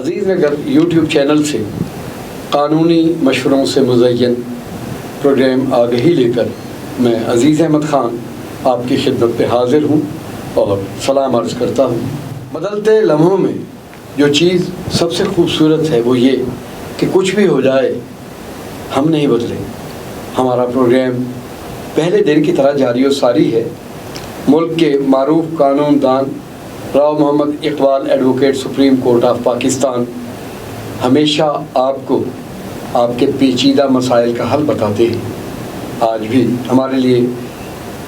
عزیز Nagar YouTube channel سے قانونی مشوروں سے مزین پروگرام آگہی لے کر میں عزیز احمد خان آپ کی خدمت پہ حاضر ہوں اور سلام عرض کرتا ہوں۔ بدلتے لمحوں میں جو چیز سب سے خوبصورت ہے وہ یہ کہ کچھ بھی ہو جائے ہم نہیں بدلے۔ ہمارا پروگرام پہلے دن کی طرح جاری و ساری ہے۔ ملک کے معروف قانون دان Rao Muhammad Iqbal advocate supreme court of Pakistan ہمیشہ آپ کو آپ کے پیچیدہ مسائل کا حل بتاتے ہیں۔ آج بھی ہمارے لیے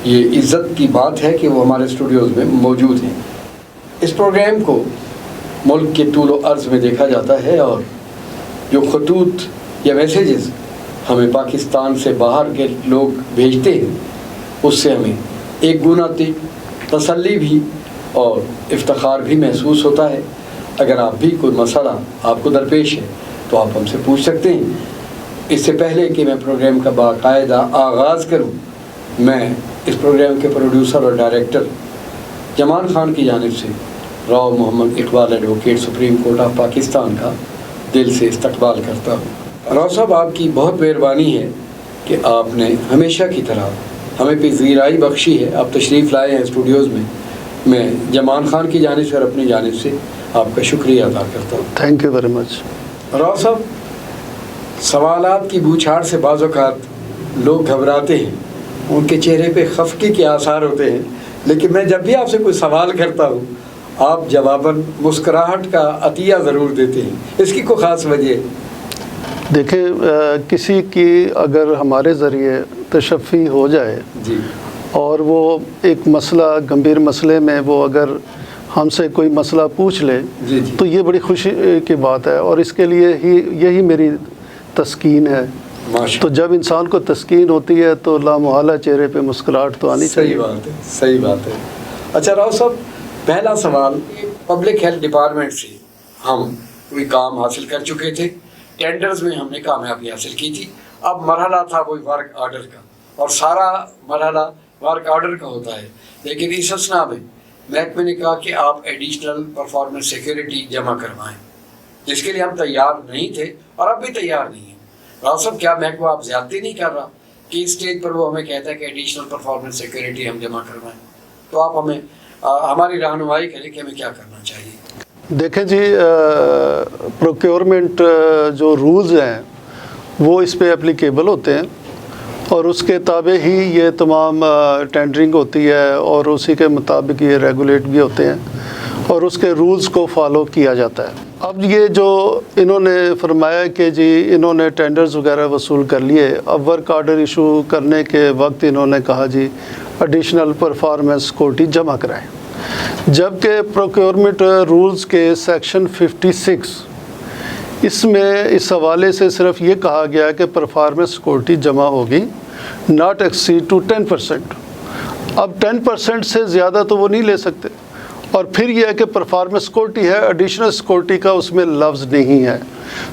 یہ عزت کی بات ہے کہ وہ ہمارے اسٹوڈیوز میں موجود ہیں۔ اس پروگرام کو ملک کے طول و عرض میں دیکھا جاتا ہے اور جو خطوط یا میسیجز ہمیں پاکستان سے باہر کے لوگ بھیجتے ہیں اس سے ہمیں ایک گنا تسلی بھی اور افتخار بھی محسوس ہوتا ہے۔ اگر آپ بھی کوئی مسئلہ آپ کو درپیش ہے تو آپ ہم سے پوچھ سکتے ہیں۔ اس سے پہلے کہ میں پروگرام کا باقاعدہ آغاز کروں، میں اس پروگرام کے پروڈیوسر اور ڈائریکٹر جمان خان کی جانب سے Rao Muhammad Iqbal advocate supreme court of Pakistan کا دل سے استقبال کرتا ہوں۔ راؤ صاحب، آپ کی بہت مہربانی ہے کہ آپ نے ہمیشہ کی طرح ہمیں پذیرائی بخشی ہے۔ آپ تشریف لائے ہیں اسٹوڈیوز میں۔ میں جمان خان کی جانب سے اور اپنی جانب سے آپ کا شکریہ ادا کرتا ہوں۔ Thank you very much. Rao صاحب، سوالات کی بوچھاڑ سے بعض اوقات لوگ گھبراتے ہیں، ان کے چہرے پہ خفگی کے آثار ہوتے ہیں، لیکن میں جب بھی آپ سے کوئی سوال کرتا ہوں آپ جواباً مسکراہٹ کا عطیہ ضرور دیتے ہیں۔ اس کی کوئی خاص وجہ؟ دیکھیں، کسی کی اگر ہمارے ذریعے تشفی ہو جائے جی، اور وہ ایک مسئلہ گمبھیر مسئلے میں وہ اگر ہم سے کوئی مسئلہ پوچھ لے جی تو یہ بڑی خوشی کی بات ہے، اور اس کے لیے یہی میری تسکین ہے۔ تو جب انسان کو تسکین ہوتی ہے تو لامحالہ چہرے پہ مسکراہٹ تو آنی چاہیے۔ صحیح بات ہے، صحیح بات ہے۔ اچھا راؤ صاحب، پہلا سوال، پبلک ہیلتھ ڈپارٹمنٹ سے ہم کوئی کام حاصل کر چکے تھے، ٹینڈرز میں ہم نے کامیابی حاصل کی تھی۔ اب مرحلہ تھا کوئی ورک آرڈر کا، اور سارا مرحلہ ورک آرڈر کا ہوتا ہے، لیکن اس اسنا میں محکمے نے کہا کہ آپ ایڈیشنل پرفارمنس سیکیورٹی جمع کروائیں، جس کے لیے ہم تیار نہیں تھے اور اب بھی تیار نہیں ہیں۔ راؤ صاحب، کیا محکمہ آپ زیادتی نہیں کر رہا کہ اس اسٹیج پر وہ ہمیں کہتا ہے کہ ایڈیشنل پرفارمنس سیکیورٹی ہم جمع کروائیں؟ تو آپ ہمیں ہماری رہنمائی کریں کہ ہمیں کیا کرنا چاہیے۔ دیکھیں جی، پروکیورمنٹ جو رولز ہیں وہ اس پہ اپلیکیبل ہوتے ہیں، اور اس کے تابع ہی یہ تمام ٹینڈرنگ ہوتی ہے، اور اسی کے مطابق یہ ریگولیٹ بھی ہوتے ہیں، اور اس کے رولز کو فالو کیا جاتا ہے۔ اب یہ جو انہوں نے فرمایا کہ جی انہوں نے ٹینڈرز وغیرہ وصول کر لیے، اب ورک آرڈر ایشو کرنے کے وقت انہوں نے کہا جی ایڈیشنل پرفارمنس سیکورٹی جمع کرائیں، جبکہ پروکیورمنٹ رولز کے سیکشن 56 اس میں اس حوالے سے صرف یہ کہا گیا کہ پرفارمنس سیکورٹی جمع ہوگی ناٹ ایکسیڈ ٹو 10%۔ اب 10% سے زیادہ تو وہ نہیں لے سکتے، اور پھر یہ ہے کہ پرفارمنس سیکورٹی ہے، ایڈیشنل سیکورٹی کا اس میں لفظ نہیں ہے۔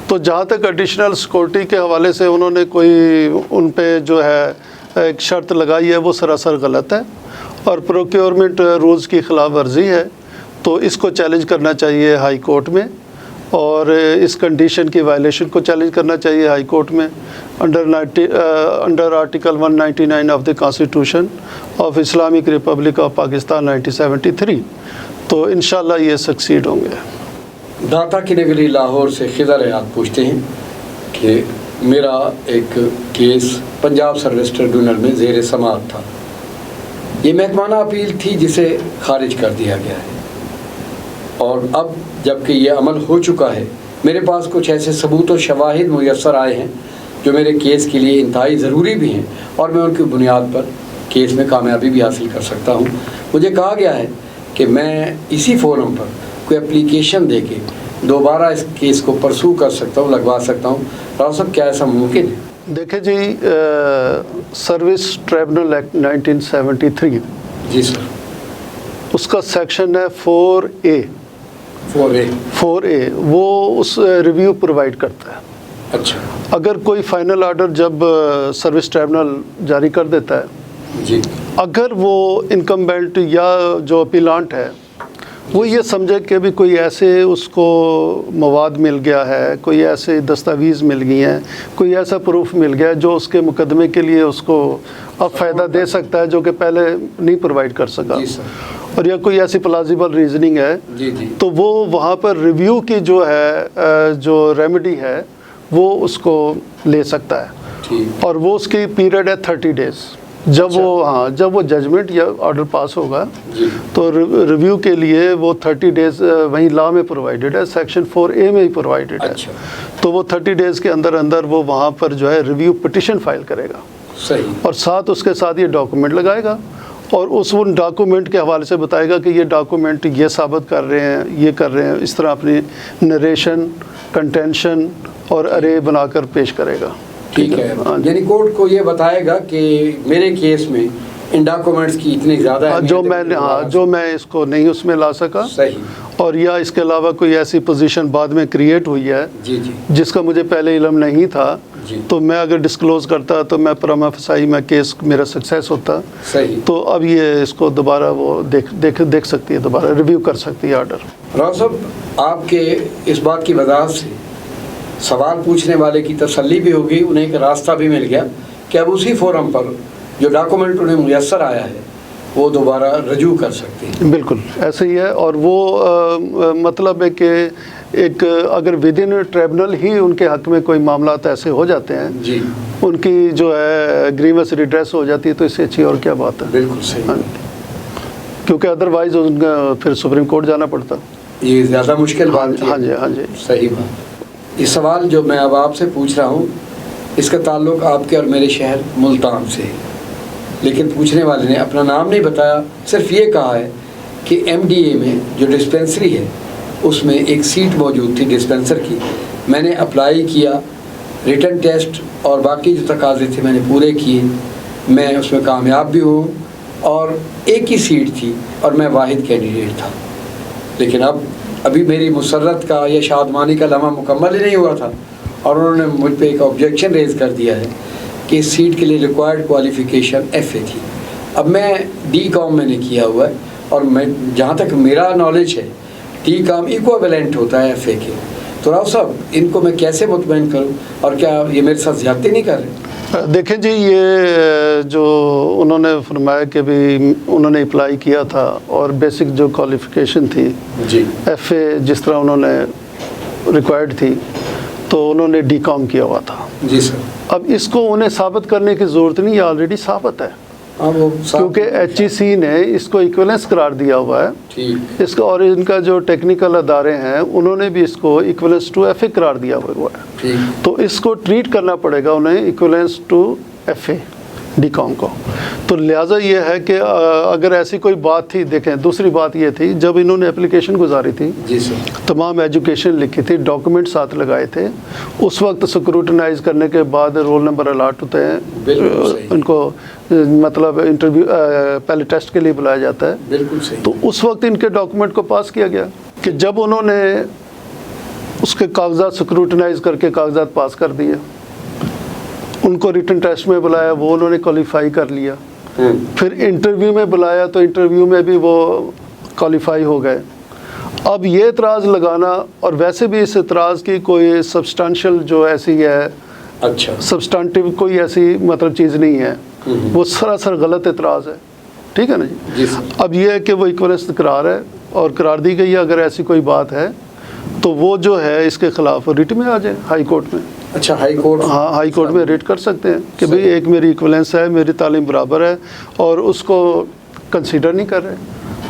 تو جہاں تک ایڈیشنل سیکورٹی کے حوالے سے انہوں نے کوئی ان پہ جو ہے ایک شرط لگائی ہے وہ سراسر غلط ہے، اور پروکیورمنٹ رولز کی خلاف ورزی ہے، تو اس کو چیلنج کرنا چاہیے ہائی کورٹ میں، اور اس کنڈیشن کی وائلیشن کو چیلنج کرنا چاہیے ہائی کورٹ میں under article 199 of the constitution of Islamic republic of Pakistan 1973۔ تو انشاءاللہ یہ سکسیڈ ہوں گے۔ داتا کی نگری لاہور سے خضر حیات پوچھتے ہیں کہ میرا ایک کیس پنجاب سروس ٹریبیونل میں زیر سماعت تھا۔ یہ محکمانہ اپیل تھی جسے خارج کر دیا گیا ہے، اور اب جب کہ یہ عمل ہو چکا ہے میرے پاس کچھ ایسے ثبوت و شواہد میسر آئے ہیں جو میرے کیس کے لیے انتہائی ضروری بھی ہیں، اور میں ان کی بنیاد پر کیس میں کامیابی بھی حاصل کر سکتا ہوں۔ مجھے کہا گیا ہے کہ میں اسی فورم پر کوئی اپلیکیشن دے کے دوبارہ اس کیس کو پرسو کر سکتا ہوں، لگوا سکتا ہوں۔ راؤ صاحب، کیا ایسا ممکن ہے؟ دیکھیں جی، سروس ٹریبونل ایکٹ 1973 جی سر، اس کا سیکشن ہے 4A 4A، وہ اس ریویو پرووائڈ کرتا ہے۔ اچھا، اگر کوئی فائنل آرڈر جب سروس ٹریبونل جاری کر دیتا ہے، جی، اگر وہ انکمبینٹ یا جو اپیلانٹ ہے وہ یہ سمجھے کہ بھی کوئی ایسے اس کو مواد مل گیا ہے، کوئی ایسے دستاویز مل گئی ہیں، کوئی ایسا پروف مل گیا ہے جو اس کے مقدمے کے لیے اس کو اب فائدہ دے سکتا ہے جو کہ پہلے نہیں پرووائڈ کر سکا، اور یا کوئی ایسی پلازیبل ریزننگ ہے تو وہ وہاں پر ریویو کی جو ہے جو ریمیڈی ہے وہ اس کو لے سکتا ہے، اور وہ اس کی پیریڈ ہے 30 days۔ جب وہ ججمنٹ یا آرڈر پاس ہوگا تو ریویو کے لیے وہ 30 days وہیں لا میں پرووائڈیڈ ہے، سیکشن 4A میں ہی پرووائڈیڈ ہے، تو وہ 30 days کے اندر وہ وہاں پر جو ہے ریویو پٹیشن فائل کرے گا، اور ساتھ اس کے ساتھ یہ ڈاکومنٹ لگائے گا، اور ان ڈاکومنٹ کے حوالے سے بتائے گا کہ یہ ڈاکومنٹ یہ ثابت کر رہے ہیں، یہ کر رہے ہیں، اس طرح اپنی نریشن، کنٹینشن اور ارے بنا کر پیش کرے گا۔ ٹھیک ہے، یعنی کورٹ کو یہ بتائے گا کہ میرے کیس میں ان ڈاکومنٹس کی اتنی زیادہ جو میں اس کو نہیں اس میں لا سکا، اور یا اس کے علاوہ کوئی ایسی پوزیشن بعد میں کریٹ ہوئی ہے جس کا مجھے پہلے علم نہیں تھا، تو میں اگر ڈسکلوز کرتا تو میں پرما فسائی میں کیس میرا سکسیس ہوتا، تو اب یہ اس کو دوبارہ وہ دیکھ سکتی ہے، دوبارہ ریویو کر سکتی ہے آرڈر۔ راؤ صاحب، آپ کے اس بات کی وضاحت سے سوال پوچھنے والے کی تسلی بھی ہوگی، انہیں ایک راستہ بھی مل گیا کہ اب اسی فورم پر جو ڈاکومنٹ انہیں میسر آیا ہے وہ دوبارہ رجوع کر سکتے ہیں۔ بالکل ایسے ہی ہے، اور وہ مطلب ہے کہ ایک اگر ود ان ٹریبونل ہی ان کے حق میں کوئی معاملات ایسے ہو جاتے ہیں، ان کی جو ہے گریونس ریڈریس ہو جاتی ہے، تو اس سے اچھی اور کیا بات ہے۔ بالکل صحیح، کیونکہ ادروائز ان کا پھر سپریم کورٹ جانا پڑتا، یہ زیادہ مشکل بات ہے۔ ہاں جی صحیح بات۔ یہ سوال جو میں اب آپ سے پوچھ رہا ہوں اس کا تعلق آپ کے اور میرے شہر ملتان سے ہے، لیکن پوچھنے والے نے اپنا نام نہیں بتایا، صرف یہ کہا ہے کہ MDA میں جو ڈسپینسری ہے اس میں ایک سیٹ موجود تھی ڈسپینسر کی، میں نے اپلائی کیا، ریٹن ٹیسٹ اور باقی جو تقاضے تھے میں نے پورے کیے، میں اس میں کامیاب بھی ہوں، اور ایک ہی سیٹ تھی اور میں واحد کینڈیڈیٹ تھا، لیکن ابھی میری مسرت کا یا شادمانی کا لمحہ مکمل ہی نہیں ہوا تھا، اور انہوں نے مجھ پہ ایک آبجیکشن ریز کر دیا ہے کہ اس سیٹ کے لیے ریکوائرڈ کوالیفیکیشن FA تھی۔ اب میں DCOM میں نے کیا ہوا ہے، اور میں جہاں تک میرا نالج ہے DCOM ایکویولنٹ ہوتا ہے FA کے، تو راؤ صاحب ان کو میں کیسے مطمئن کروں، اور کیا یہ میرے ساتھ زیادتی نہیں کر رہے؟ دیکھیں جی، یہ جو انہوں نے فرمایا کہ بھی انہوں نے اپلائی کیا تھا، اور بیسک جو کوالیفیکیشن تھی FA جس طرح انہوں نے ریکوائرڈ تھی، تو انہوں نے DCOM کیا ہوا تھا۔ جی سر۔ اب اس کو انہیں ثابت کرنے کی ضرورت نہیں، یہ آلریڈی ثابت ہے، کیونکہ HEC نے اس کو ایکویلنس قرار دیا ہوا ہے، اس کا، اور ان کا جو ٹیکنیکل ادارے ہیں انہوں نے بھی اس کو ایکویلنس ٹو FA قرار دیا ہوا ہے، تو اس کو ٹریٹ کرنا پڑے گا انہیں ایکویلنس ٹو FA DCOM کو۔ تو لہٰذا یہ ہے کہ اگر ایسی کوئی بات تھی، دیکھیں دوسری بات یہ تھی جب انہوں نے اپلیکیشن گزاری تھی، تمام ایجوکیشن لکھی تھی، ڈاکومنٹ ساتھ لگائے تھے، اس وقت سکروٹنائز کرنے کے بعد رول نمبر الاٹ ہوتے ہیں، ان کو مطلب انٹرویو پہلے ٹیسٹ کے لیے بلایا جاتا ہے، بالکل صحیح، تو اس وقت ان کے ڈاکومنٹ کو پاس کیا گیا کہ جب انہوں نے اس کے کاغذات سکروٹنائز کر کے کاغذات پاس کر دیے، ان کو ریٹن ٹیسٹ میں بلایا، وہ انہوں نے کوالیفائی کر لیا، پھر انٹرویو میں بلایا تو انٹرویو میں بھی وہ کوالیفائی ہو گئے۔ اب یہ اعتراض لگانا، اور ویسے بھی اس اعتراض کی کوئی سبسٹانشل جو ایسی ہے، سبسٹانٹیو کوئی ایسی مطلب چیز نہیں ہے، وہ سراسر غلط اعتراض ہے، ٹھیک ہے نا جی۔ اب یہ ہے کہ وہ ایکویلنس قرار ہے اور قرار دی گئی ہے، اگر ایسی کوئی بات ہے تو وہ جو ہے اس کے خلاف ریٹ میں آ جائے ہائی کورٹ میں۔ اچھا، ہائی کورٹ؟ ہاں، ہائی کورٹ میں ریٹ کر سکتے ہیں کہ بھئی ایک میری ایکویلنس ہے، میری تعلیم برابر ہے، اور اس کو کنسیڈر نہیں کر رہے،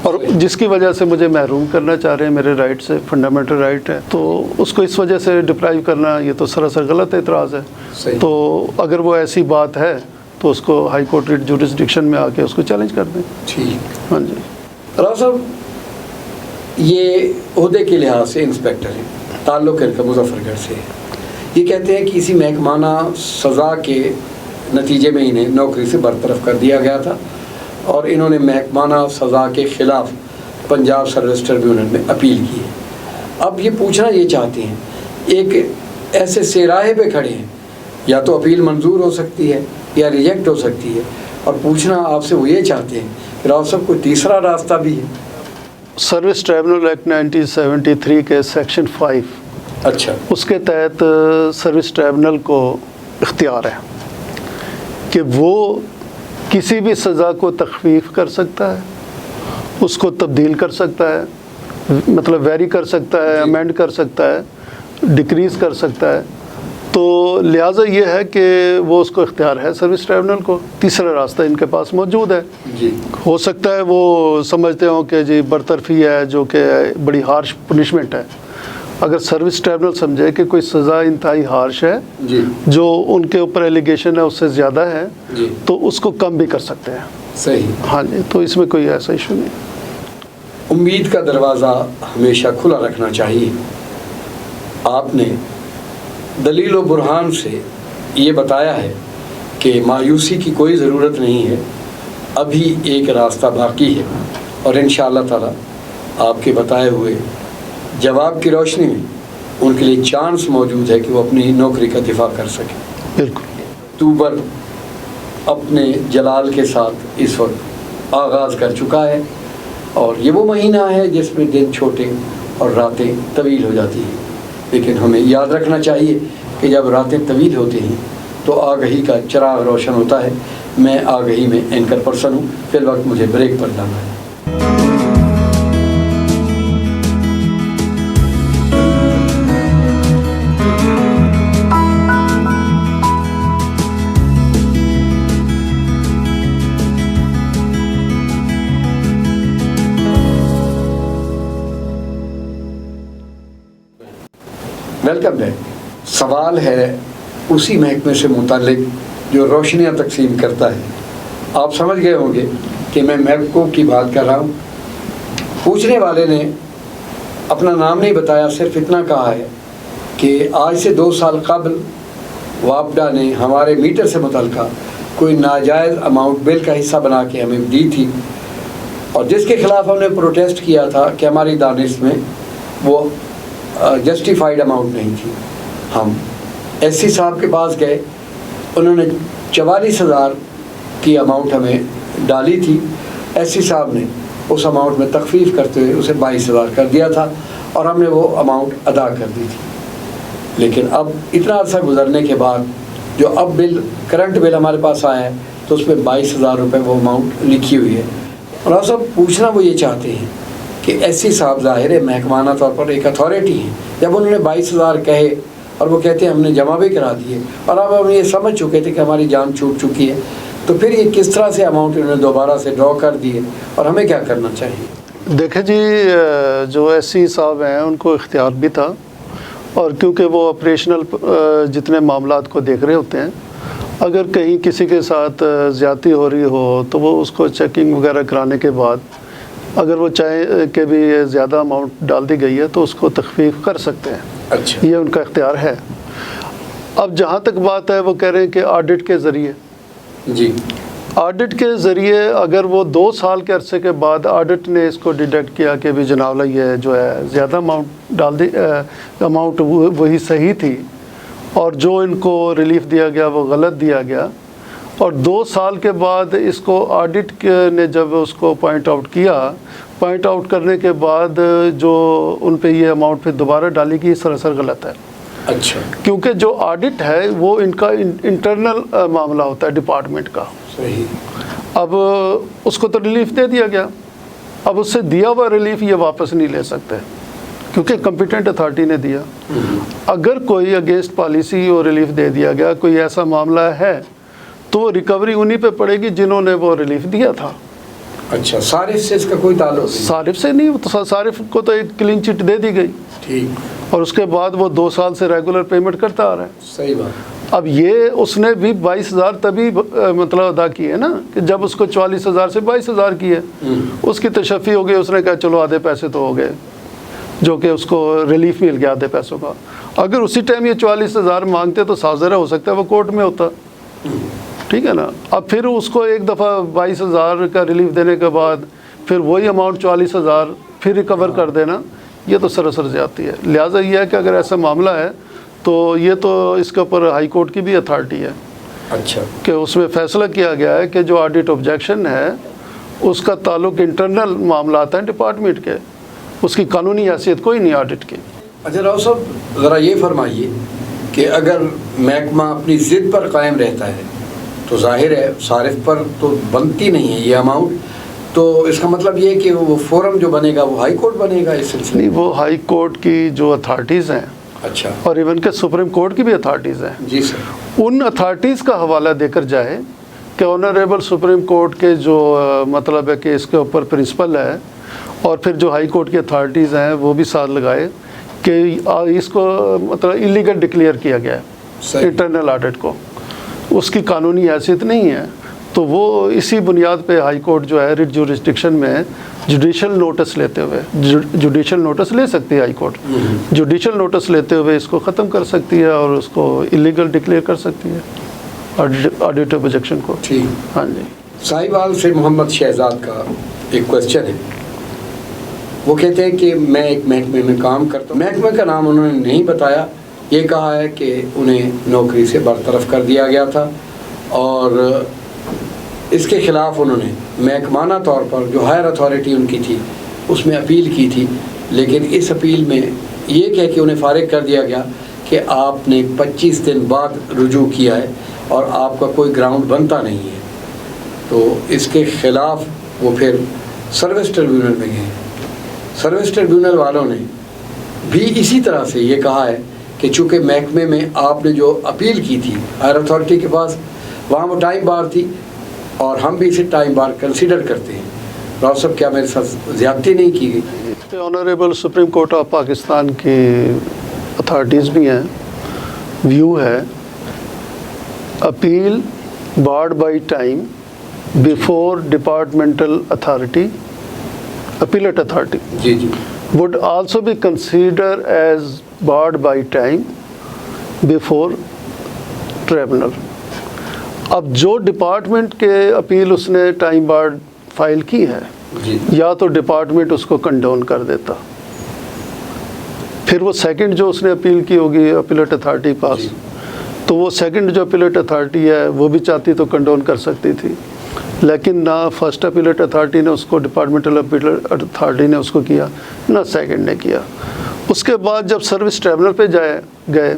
اور جس کی وجہ سے مجھے محروم کرنا چاہ رہے ہیں میرے رائٹ سے، فنڈامنٹل رائٹ ہے، تو اس کو اس وجہ سے ڈپرائیو کرنا یہ تو سراسر غلط اعتراض ہے۔ تو اگر وہ ایسی بات ہے تو اس کو ہائی کورٹ ریٹ جوریسڈکشن میں آ کے اس کو چیلنج کر دیں۔ ٹھیک، ہاں جی۔ راؤ صاحب، یہ عہدے کے لحاظ سے انسپیکٹر ہیں، تعلق ان کا مظفر گڑھ سے ہے، یہ کہتے ہیں کہ اسی محکمانہ سزا کے نتیجے میں انہیں نوکری سے برطرف کر دیا گیا تھا، اور انہوں نے محکمانہ سزا کے خلاف پنجاب سروس ٹریبیونل میں اپیل کی ہے۔ اب یہ پوچھنا یہ چاہتے ہیں، ایک ایسے سراہے پہ کھڑے ہیں، یا تو اپیل منظور ہو سکتی ہے یا ریجیکٹ ہو سکتی ہے، اور پوچھنا آپ سے وہ یہ چاہتے ہیں کہ راؤ صاحب کوئی تیسرا راستہ بھی ہے؟ سروس ٹریبونل ایکٹ 1973 کے سیکشن 5 اچھا، اس کے تحت سروس ٹریبونل کو اختیار ہے کہ وہ کسی بھی سزا کو تخفیف کر سکتا ہے، اس کو تبدیل کر سکتا ہے، مطلب ویری کر سکتا ہے، امینڈ کر سکتا ہے، ڈکریز کر سکتا ہے. تو لہٰذا یہ ہے کہ وہ اس کو اختیار ہے سروس ٹریبونل کو. تیسرا راستہ ان کے پاس موجود ہے. جی، ہو سکتا ہے وہ سمجھتے ہوں کہ جی برطرفی ہے جو کہ بڑی ہارش پنشمنٹ ہے. اگر سروس ٹریبونل سمجھے کہ کوئی سزا انتہائی ہارش ہے جی، جو ان کے اوپر ایلیگیشن ہے اس سے زیادہ ہے جی، تو اس کو کم بھی کر سکتے ہیں. صحیح. ہاں جی، تو اس میں کوئی ایسا ایشو نہیں. امید کا دروازہ ہمیشہ کھلا رکھنا چاہیے. آپ نے دلیل و برہان سے یہ بتایا ہے کہ مایوسی کی کوئی ضرورت نہیں ہے، ابھی ایک راستہ باقی ہے، اور انشاءاللہ تعالی آپ کے بتائے ہوئے جواب کی روشنی میں ان کے لیے چانس موجود ہے کہ وہ اپنی نوکری کا دفاع کر سکیں. بالکل. اکتوبر اپنے جلال کے ساتھ اس وقت آغاز کر چکا ہے، اور یہ وہ مہینہ ہے جس میں دن چھوٹے اور راتیں طویل ہو جاتی ہیں. لیکن ہمیں یاد رکھنا چاہیے کہ جب راتیں طویل ہوتی ہیں تو آگہی کا چراغ روشن ہوتا ہے. میں آگہی میں اینکر پرسن ہوں. فی الوقت مجھے بریک پر جانا ہے. Welcome back. سوال ہے اسی محکمے سے متعلق جو روشنیاں تقسیم کرتا ہے. آپ سمجھ گئے ہوں گے کہ میں محکموں کی بات کر رہا ہوں. پوچھنے والے نے اپنا نام نہیں بتایا، صرف اتنا کہا ہے کہ آج سے 2 سال قبل وابڈا نے ہمارے میٹر سے متعلقہ کوئی ناجائز اماؤنٹ بل کا حصہ بنا کے ہمیں دی تھی، اور جس کے خلاف ہم نے پروٹیسٹ کیا تھا کہ ہماری دانش میں وہ جسٹیفائڈ اماؤنٹ نہیں تھی. ہم ایس سی صاحب کے پاس گئے، انہوں نے 44,000 کی اماؤنٹ ہمیں ڈالی تھی. ایس سی صاحب نے اس اماؤنٹ میں تخفیف کرتے ہوئے اسے 22,000 کر دیا تھا، اور ہم نے وہ اماؤنٹ ادا کر دی تھی. لیکن اب اتنا عرصہ گزرنے کے بعد جو اب بل کرنٹ بل ہمارے پاس آیا ہے تو اس پہ 22,000 روپے وہ اماؤنٹ لکھی ہوئی ہے. اور آپ سب پوچھنا وہ یہ چاہتے ہیں کہ ایس سی صاحب ظاہر ہے محکمانہ طور پر ایک اتھارٹی ہیں. جب انہوں نے 22,000 کہے اور وہ کہتے ہیں ہم نے جمع بھی کرا دیے، اور اب ہم یہ سمجھ چکے تھے کہ ہماری جان چھوٹ چکی ہے، تو پھر یہ کس طرح سے اماؤنٹ انہوں نے دوبارہ سے ڈرا کر دیے، اور ہمیں کیا کرنا چاہیے؟ دیکھیں جی، جو ایس سی صاحب ہیں ان کو اختیار بھی تھا، اور کیونکہ وہ آپریشنل جتنے معاملات کو دیکھ رہے ہوتے ہیں، اگر کہیں کسی کے ساتھ زیادتی ہو رہی ہو تو وہ اس کو چیکنگ وغیرہ کرانے کے بعد اگر وہ چاہیں کہ بھی زیادہ اماؤنٹ ڈال دی گئی ہے تو اس کو تخفیف کر سکتے ہیں. اچھا، یہ ان کا اختیار ہے. اب جہاں تک بات ہے، وہ کہہ رہے ہیں کہ آڈٹ کے ذریعے، جی، آڈٹ کے ذریعے اگر وہ 2 سال کے عرصے کے بعد آڈٹ نے اس کو ڈیٹیکٹ کیا کہ بھی جناب اللہ یہ جو ہے زیادہ اماؤنٹ ڈال دی، اماؤنٹ وہی صحیح تھی، اور جو ان کو ریلیف دیا گیا وہ غلط دیا گیا، اور 2 سال کے بعد اس کو آڈٹ نے جب اس کو پوائنٹ آؤٹ کیا، پوائنٹ آؤٹ کرنے کے بعد جو ان پہ یہ اماؤنٹ پھر دوبارہ ڈالی گئی سراسر غلط ہے. اچھا، کیونکہ جو آڈٹ ہے وہ ان کا انٹرنل معاملہ ہوتا ہے ڈپارٹمنٹ کا. صحیح. اب اس کو تو ریلیف دے دیا گیا، اب اس سے دیا ہوا ریلیف یہ واپس نہیں لے سکتے کیونکہ کمپیٹنٹ اتھارٹی نے دیا. اگر کوئی اگینسٹ پالیسی اور ریلیف دے دیا گیا، کوئی ایسا معاملہ ہے تو وہ ریکوری انہی پہ پڑے گی جنہوں نے وہ ریلیف دیا تھا. اچھا، صارف سے اس کا کوئی تعلق نہیں؟ صارف سے نہیں، صارف کو تو ایک کلین چٹ دے دی گئی، ٹھیک، اور اس کے بعد وہ 2 سال سے ریگولر پیمنٹ کرتا آ رہا ہے. صحیح بات. اب یہ اس نے بھی 22,000 تبھی مطلب ادا کی ہے نا، کہ جب اس کو 44,000 سے 22,000 کی ہے. اس کی تشفی ہو گئی، اس نے کہا چلو آدھے پیسے تو ہو گئے، جو کہ اس کو ریلیف مل گیا آدھے پیسوں کا. اگر اسی ٹائم یہ 44,000 مانگتے تو سازرہ ہو سکتا ہے وہ کورٹ میں ہوتا. ٹھیک ہے نا. اب پھر اس کو ایک دفعہ 22,000 کا ریلیف دینے کے بعد پھر وہی اماؤنٹ 44,000 پھر ریکور کر دینا، یہ تو سراسر زیادتی ہے. لہٰذا یہ ہے کہ اگر ایسا معاملہ ہے تو یہ تو اس کے اوپر ہائی کورٹ کی بھی اتھارٹی ہے. اچھا، کہ اس میں فیصلہ کیا گیا ہے کہ جو آڈٹ آبجیکشن ہے اس کا تعلق انٹرنل معاملات ہیں ڈپارٹمنٹ کے، اس کی قانونی حیثیت کوئی نہیں آڈٹ کی۔ اچھا راؤ صاحب ذرا یہ فرمائیے کہ اگر محکمہ اپنی ضد پر قائم رہتا ہے تو ظاہر ہے صارف پر تو بنتی نہیں ہے یہ اماؤنٹ، تو اس کا مطلب یہ ہے کہ وہ فورم جو بنے گا وہ ہائی کورٹ بنے گا اس سلسلے نہیں، وہ ہائی کورٹ کی جو اتھارٹیز ہیں، اچھا، اور ایون کہ سپریم کورٹ کی بھی اتھارٹیز ہیں، جی سر، ان اتھارٹیز کا حوالہ دے کر جائے کہ آنریبل سپریم کورٹ کے جو مطلب ہے کہ اس کے اوپر پرنسپل ہے، اور پھر جو ہائی کورٹ کی اتھارٹیز ہیں وہ بھی ساتھ لگائے کہ اس کو مطلب ایلیگل ڈکلیئر کیا گیا ہے انٹرنل آڈٹ کو، اس کی قانونی حیثیت نہیں ہے، تو وہ اسی بنیاد پہ ہائی کورٹ جو ہے ریٹ جورسڈکشن میں جوڈیشل نوٹس لیتے ہوئے، جوڈیشل نوٹس لے سکتی ہے ہائی کورٹ، جوڈیشل نوٹس لیتے ہوئے اس کو ختم کر سکتی ہے اور اس کو ایلیگل ڈکلیئر کر سکتی ہے آڈٹ آبجیکشن کو۔ ٹھیک، ہاں جی۔ ساہیوال سے محمد شہزاد کا ایک کوشچن ہے، وہ کہتے ہیں کہ میں ایک محکمے میں کام کرتا ہوں، محکمے کا نام انہوں نے نہیں بتایا، یہ کہا ہے کہ انہیں نوکری سے برطرف کر دیا گیا تھا، اور اس کے خلاف انہوں نے محکمانہ طور پر جو ہائر اتھارٹی ان کی تھی اس میں اپیل کی تھی، لیکن اس اپیل میں یہ کہہ کے انہیں فارغ کر دیا گیا کہ آپ نے 25 دن بعد رجوع کیا ہے اور آپ کا کوئی گراؤنڈ بنتا نہیں ہے، تو اس کے خلاف وہ پھر سروس ٹریبیونل میں گئے۔ سروس ٹریبیونل والوں نے بھی اسی طرح سے یہ کہا ہے کہ چونکہ محکمے میں آپ نے جو اپیل کی تھی ہائر اتھارٹی کے پاس، وہاں وہ ٹائم بار تھی اور ہم بھی اسے ٹائم بار کنسیڈر کرتے ہیں۔ راؤ صاحب کیا میرے ساتھ زیادتی نہیں کی گئی؟ Honourable supreme court of Pakistan کی اتھارٹیز بھی ہیں، ویو ہے appeal barred by time before departmental authority, appellate authority جی جی would also be considered as barred by time before tribunal۔ اب جو ڈپارٹمنٹ کے اپیل اس نے ٹائم بارڈ فائل کی ہے، جی، یا تو ڈپارٹمنٹ اس کو کنڈون کر دیتا، پھر وہ سیکنڈ جو اس نے اپیل کی ہوگی اپیلیٹ اتھارٹی پاس، جی، تو وہ سیکنڈ جو اپیلیٹ اتھارٹی ہے وہ بھی چاہتی تو کنڈون کر سکتی تھی، لیکن نہ فرسٹ اپیلیٹ اتھارٹی نے اس کو، ڈپارٹمنٹل اپیلیٹ اتھارٹی نے اس کو کیا، نہ سیکنڈ نے کیا۔ اس کے بعد جب سروس ٹریبونل پہ گئے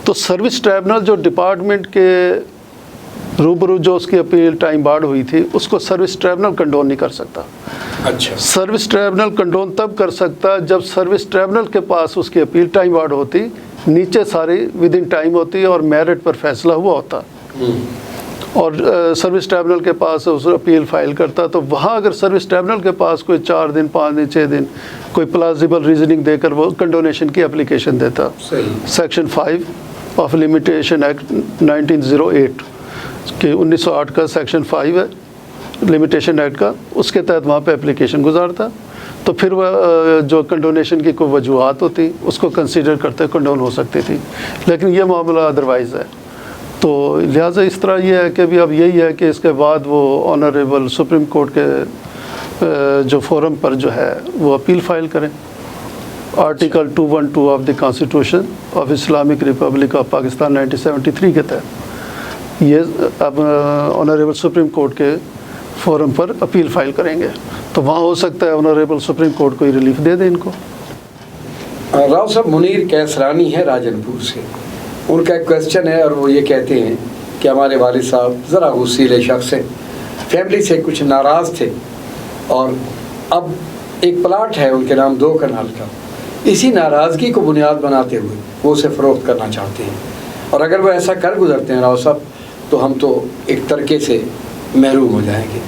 تو سروس ٹریبونل جو ڈپارٹمنٹ کے روبرو جو اس کی اپیل ٹائم بارڈ ہوئی تھی، اس کو سروس ٹریبونل کنڈون نہیں کر سکتا۔ اچھا، سروس ٹریبونل کنڈون تب کر سکتا جب سروس ٹریبونل کے پاس اس کی اپیل ٹائم بارڈ ہوتی، نیچے ساری ود ان ٹائم ہوتی اور میرٹ پر فیصلہ ہوا ہوتا، اور سروس ٹریبونل کے پاس اس اپیل فائل کرتا، تو وہاں اگر سروس ٹریبونل کے پاس کوئی 4 دن 5 دن 6 دن کوئی پلازیبل ریزننگ دے کر وہ کنڈونیشن کی اپلیکیشن دیتا۔ سیکشن 5 آف لمیٹیشن ایکٹ 1908 کہ 1908 کا سیکشن 5 ہے لمیٹیشن ایکٹ کا، اس کے تحت وہاں پہ اپلیکیشن گزارتا، تو پھر وہ جو کنڈونیشن کی کوئی وجوہات ہوتی اس کو کنسیڈر کرتے کنڈون ہو سکتی تھی، لیکن یہ معاملہ ادروائز ہے۔ تو لہٰذا اس طرح یہ ہے کہ بھی اب یہی ہے کہ اس کے بعد وہ آنریبل سپریم کورٹ کے جو فورم پر جو ہے وہ اپیل فائل کریں، article 212 of the constitution of Islamic republic of Pakistan 1973 کے تحت یہ اب آنریبل سپریم کورٹ کے فورم پر اپیل فائل کریں گے، تو وہاں ہو سکتا ہے آنریبل سپریم کورٹ کوئی ریلیف دے دے ان کو۔ راؤ صاحب منیر کیسرانی ہے راجن پور سے، ان کا ایک کویسچن ہے اور وہ یہ کہتے ہیں کہ ہمارے والد صاحب ذرا غصیلے شخص ہیں، فیملی سے کچھ ناراض تھے، اور اب ایک پلاٹ ہے ان کے نام 2 کنال کا، اسی ناراضگی کو بنیاد بناتے ہوئے وہ اسے فروخت کرنا چاہتے ہیں، اور اگر وہ ایسا کر گزرتے ہیں راؤ صاحب تو ہم تو ایک طرقے سے محروم ہو جائیں گے۔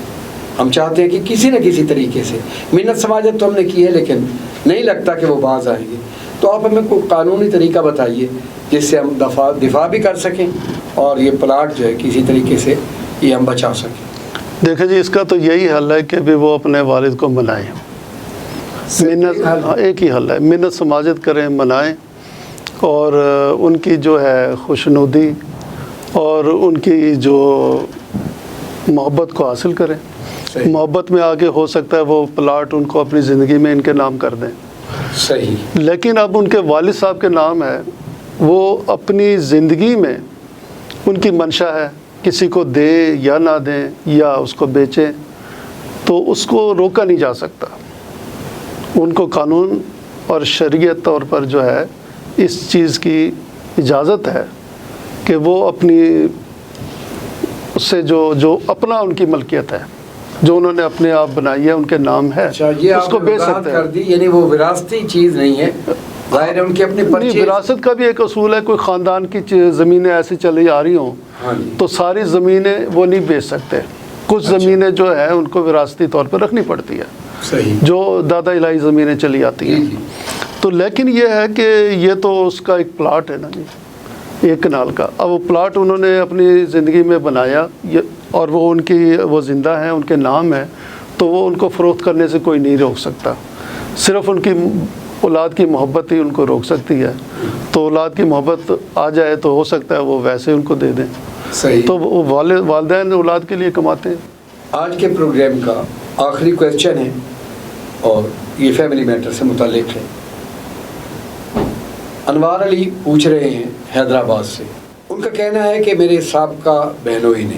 ہم چاہتے ہیں کہ کسی نہ کسی طریقے سے، منت سماجت تو ہم نے کی ہے لیکن نہیں لگتا کہ وہ باز آئیں گے، تو آپ ہمیں کوئی قانونی طریقہ بتائیے جس سے ہم دفاع بھی کر سکیں اور یہ پلاٹ جو ہے کسی طریقے سے یہ ہم بچا سکیں۔ دیکھیں جی، اس کا تو یہی حل ہے کہ بھی وہ اپنے والد کو منائیں، منت ایک ہی حل ہے، منت سماجت کریں، منائیں، اور ان کی جو ہے خوشنودی اور ان کی جو محبت کو حاصل کریں۔ محبت میں آگے ہو سکتا ہے وہ پلاٹ ان کو اپنی زندگی میں ان کے نام کر دیں، صحیح، لیکن اب ان کے والد صاحب کے نام ہے، وہ اپنی زندگی میں ان کی منشا ہے، کسی کو دیں یا نہ دیں یا اس کو بیچیں، تو اس کو روکا نہیں جا سکتا. ان کو قانون اور شریعت طور پر جو ہے اس چیز کی اجازت ہے کہ وہ اپنی اس سے جو اپنا ان کی ملکیت ہے, جو انہوں نے اپنے آپ بنائی ہے, ان کے نام ہے, اس کو بیچ سکتے ہیں. یعنی وہ وراثتی چیز نہیں ہے, ظاہر ہے ان کے اپنے نہیں, وراثت کا بھی ایک اصول ہے. کوئی خاندان کی زمینیں ایسی چلی آ رہی ہوں تو ساری زمینیں وہ نہیں بیچ سکتے. کچھ زمینیں جو ہے ان کو وراثتی طور پر رکھنی پڑتی ہے, صحیح, جو دادا الہی زمینیں چلی آتی ہیں. تو لیکن یہ ہے کہ یہ تو اس کا ایک پلاٹ ہے نا جی, 1 کنال کا. اب وہ پلاٹ انہوں نے اپنی زندگی میں بنایا اور وہ ان کی وہ زندہ ہیں, ان کے نام ہے, تو وہ ان کو فروخت کرنے سے کوئی نہیں روک سکتا. صرف ان کی اولاد کی محبت ہی ان کو روک سکتی ہے. تو اولاد کی محبت آ جائے تو ہو سکتا ہے وہ ویسے ان کو دے دیں. صحیح. تو وہ والدین اولاد کے لیے کماتے ہیں. آج کے پروگرام کا آخری کویسچن ہے اور یہ فیملی میٹر سے متعلق ہے. انوار علی پوچھ رہے ہیں حیدرآباد سے. ان کا کہنا ہے کہ میرے سابقہ بہنوئی نے,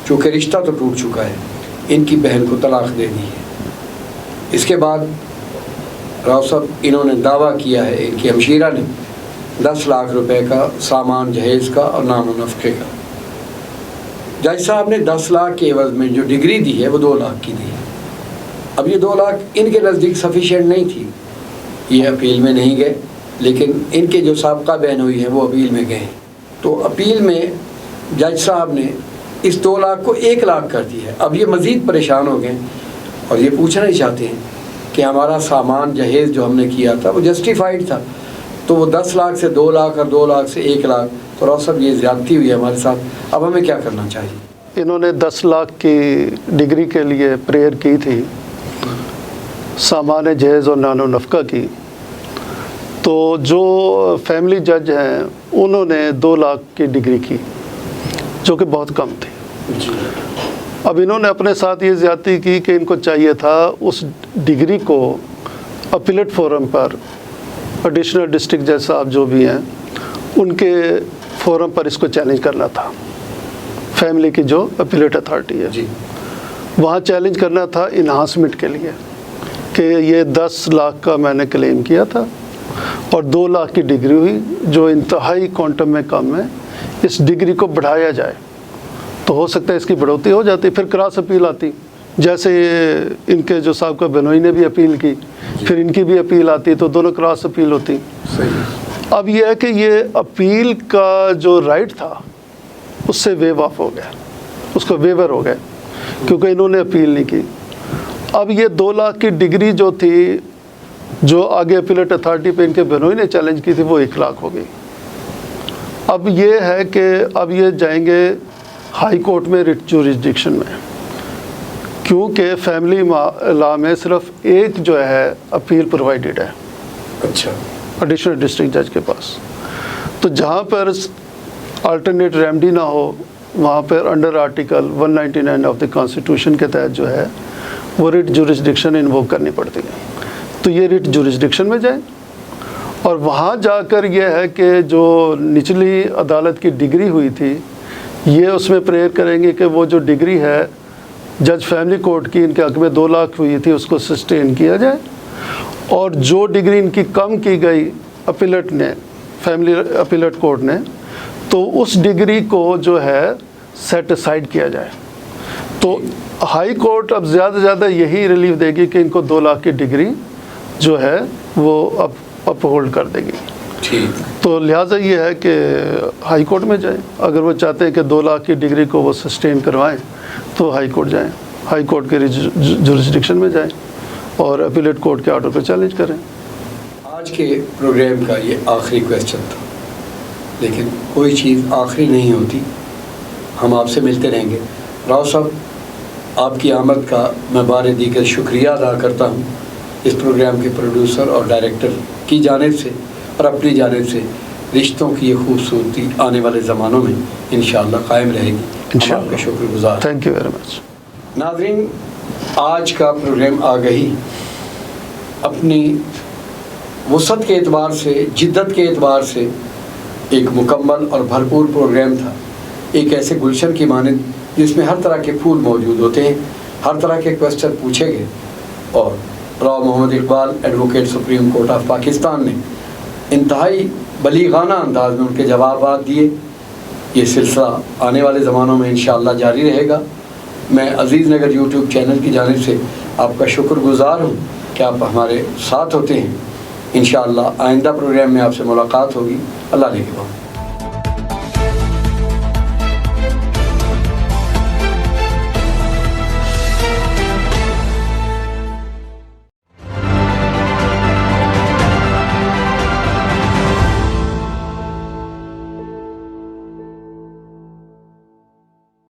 چونکہ رشتہ تو ٹوٹ چکا ہے, ان کی بہن کو طلاق دے دی ہے. اس کے بعد راؤ صاحب انہوں نے دعویٰ کیا ہے, ان کی ہمشیرہ نے 10 لاکھ روپے کا سامان جہیز کا اور نام و نفقے کا. جج صاحب نے 10 لاکھ کے عوض میں جو ڈگری دی ہے وہ 2 لاکھ کی دی ہے. اب یہ 2 لاکھ ان کے نزدیک سفیشینٹ نہیں تھی. یہ اپیل میں نہیں گئے, لیکن ان کے جو سابقہ بہن ہوئی ہیں وہ اپیل میں گئے. تو اپیل میں جج صاحب نے اس 2 لاکھ کو 1 لاکھ کر دیا ہے. اب یہ مزید پریشان ہو گئے اور یہ پوچھنا ہی چاہتے ہیں کہ ہمارا سامان جہیز جو ہم نے کیا تھا وہ جسٹیفائڈ تھا, تو وہ 10 لاکھ سے 2 لاکھ اور 2 لاکھ سے 1 لاکھ, تو راؤ صاحب یہ زیادتی ہوئی ہے ہمارے ساتھ. اب ہمیں کیا کرنا چاہیے؟ انہوں نے 10 لاکھ کی ڈگری کے لیے پریئر کی تھی, سامان جہیز اور نان و نفقہ کی. تو جو فیملی جج ہیں انہوں نے 2 لاکھ کی ڈگری کی, جو کہ بہت کم تھی. اب انہوں نے اپنے ساتھ یہ زیادتی کی کہ ان کو چاہیے تھا اس ڈگری کو اپیلیٹ فورم پر, ایڈیشنل ڈسٹرکٹ جج صاحب جو بھی ہیں ان کے فورم پر اس کو چیلنج کرنا تھا. فیملی کی جو اپیلیٹ اتھارٹی ہے وہاں چیلنج کرنا تھا انہانسمنٹ کے لیے, کہ یہ 10 لاکھ کا میں نے کلیم کیا تھا اور 2 لاکھ کی ڈگری ہوئی جو انتہائی کوانٹم میں کم ہے, اس ڈگری کو بڑھایا جائے. تو ہو سکتا ہے اس کی بڑھوتی ہو جاتی, پھر کراس اپیل آتی, جیسے ان کے جو سابقہ بہنوئی نے بھی اپیل کی, پھر ان کی بھی اپیل آتی, تو دونوں کراس اپیل ہوتی. اب یہ ہے کہ یہ اپیل کا جو رائٹ تھا اس سے ویو آف ہو گیا, اس کو ویور ہو گئے, کیونکہ انہوں نے اپیل نہیں کی. اب یہ 2 لاکھ کی ڈگری جو تھی, جو آگے اپیلیٹ اتھارٹی پہ ان کے بہنوئی نے چیلنج کی تھی, وہ 1 لاکھ ہو گئی. اب یہ ہے کہ اب یہ جائیں گے ہائی کورٹ میں ریٹ جورسڈکشن میں, کیونکہ فیملی لا میں صرف ایک جو ہے اپیل پرووائڈیڈ ہے. اچھا. ایڈیشنل ڈسٹرکٹ جج کے پاس. تو جہاں پر الٹرنیٹ ریمڈی نہ ہو, وہاں پر under article 199 of the constitution کے تحت جو ہے وہ ریٹ جورسڈکشن انووک کرنی پڑتی ہے. تو یہ ریٹ جورسڈکشن میں جائیں, اور وہاں جا کر یہ ہے کہ جو نچلی عدالت کی ڈگری ہوئی تھی, یہ اس میں پریئر کریں گے کہ وہ جو ڈگری ہے جج فیملی کورٹ کی ان کے حق میں 2 لاکھ ہوئی تھی اس کو سسٹین کیا جائے, اور جو ڈگری ان کی کم کی گئی اپیلیٹ نے, فیملی اپیلیٹ کورٹ نے, تو اس ڈگری کو جو ہے سیٹ اسائڈ کیا جائے. تو ہائی کورٹ اب زیادہ سے زیادہ یہی ریلیف دے گی کہ ان کو 2 لاکھ کی ڈگری جو ہے وہ اپ ہولڈ کر دے گی. تو لہٰذا یہ ہے کہ ہائی کورٹ میں جائیں. اگر وہ چاہتے ہیں کہ 2 لاکھ کی ڈگری کو وہ سسٹین کروائیں تو ہائی کورٹ جائیں, ہائی کورٹ کے جورسڈکشن میں جائیں اور اپیلیٹ کورٹ کے آرڈر پہ چیلنج کریں. آج کے پروگرام کا یہ آخری کویسچن تھا, لیکن کوئی چیز آخری نہیں ہوتی, ہم آپ سے ملتے رہیں گے. راؤ صاحب, آپ کی آمد کا میں بار دیگر شکریہ ادا کرتا ہوں اس پروگرام کے پروڈیوسر اور ڈائریکٹر کی جانب سے اور اپنی جانب سے. رشتوں کی یہ خوبصورتی آنے والے زمانوں میں انشاءاللہ قائم رہے گی. ہم آپ کا شکر گزار. Thank you very much. ناظرین, آج کا پروگرام آگہی اپنی وسعت کے اعتبار سے, جدت کے اعتبار سے ایک مکمل اور بھرپور پروگرام تھا. ایک ایسے گلشن کی مانند جس میں ہر طرح کے پھول موجود ہوتے ہیں, ہر طرح کے کویسچن پوچھے گئے اور Rao Muhammad Iqbal advocate supreme court of Pakistan نے انتہائی بلیغانہ انداز میں ان کے جوابات دیے۔ یہ سلسلہ آنے والے زمانوں میں انشاءاللہ جاری رہے گا۔ میں عزیز نگر یوٹیوب چینل کی جانب سے آپ کا شکر گزار ہوں کہ آپ ہمارے ساتھ ہوتے ہیں۔ انشاءاللہ آئندہ پروگرام میں آپ سے ملاقات ہوگی۔ اللہ نے کے بعد